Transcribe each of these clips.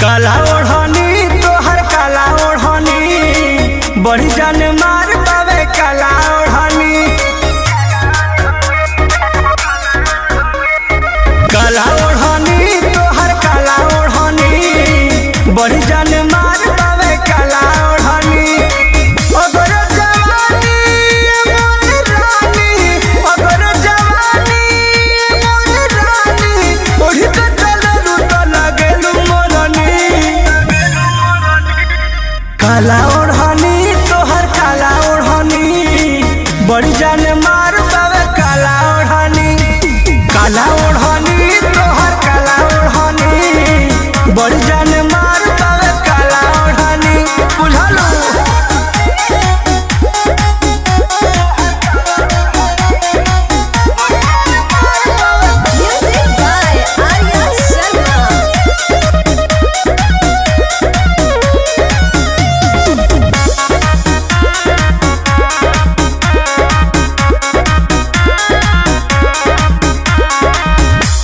काला ओढ़नी तोहर काला ओढ़नी बड़ी जान मार पावे काला ओढ़नी। काला ओढ़नी तोहर काला ओढ़नी बड़ी जान मार पावे काला ओढ़नी। अगर जवानी मोर रानी, अगर जवानी मोर रानी ओढ़ी के चललू तो लगेलू मोरनी। काला ओढ़नी तोहर काला ओढ़नी बड़ी जान मार पावे काला ओढ़नी। काला ओढ़नी तोहर काला ओढ़नी बड़ी जान मार पावे काला ओढ़नी। बुझलू Music by Arya Sharma.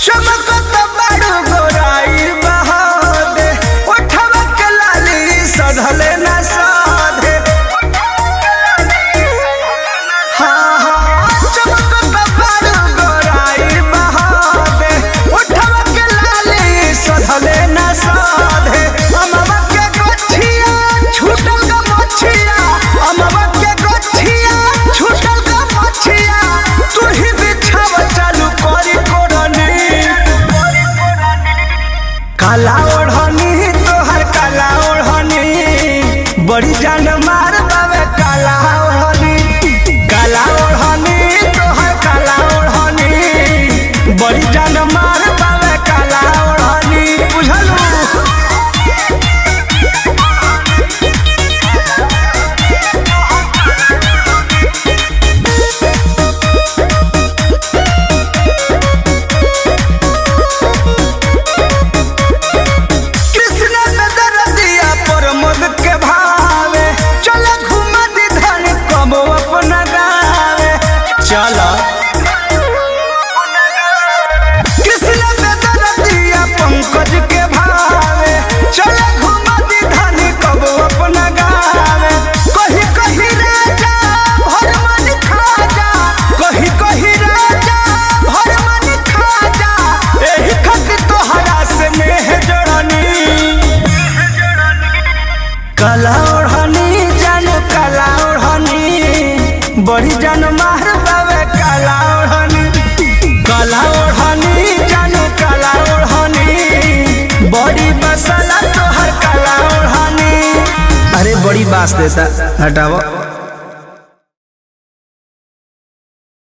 चमकत बड़ गोराई बहादे उठवा के लाली सधले न साधे। हाँ हाँ चमकत बड़ गोराई बहादे उठवा के लाली सधले न साधे। अमवा के गोछिया छूटल का मछिया, अमवा के गोछिया छूटल का मछिया तू ही बिछाव चालू करी कोरनी। काला ओढ़नी तोहर काला ओढ़नी बड़ी जान मार पावे काला ओढ़नी। काला ओढ़नी तोहर काला ओढ़नी बड़ी जान मार पावे काला ओढ़नी। बुझलू कृष्ण में दरदिया पर मद के भावे चल घुमा दी धन कबो अपना गावे। चल कृष्ण में दरदिया पंकज के भावे चल घुमा दी धन कबो अपना गावे। कही कही राजा भर मन खा जा, कही कही राजा भर मन खा जा। एही खातिर तोहरा से नेह जोड़नी। काला ओढ़नी जानो काला ओढ़नी बड़ी जान मार पावे काला ओढ़नी। काला ओढ़नी जानो काला ओढ़नी बड़ी मसाला तोहर काला ओढ़नी। अरे बड़ी बास देता हटाओ।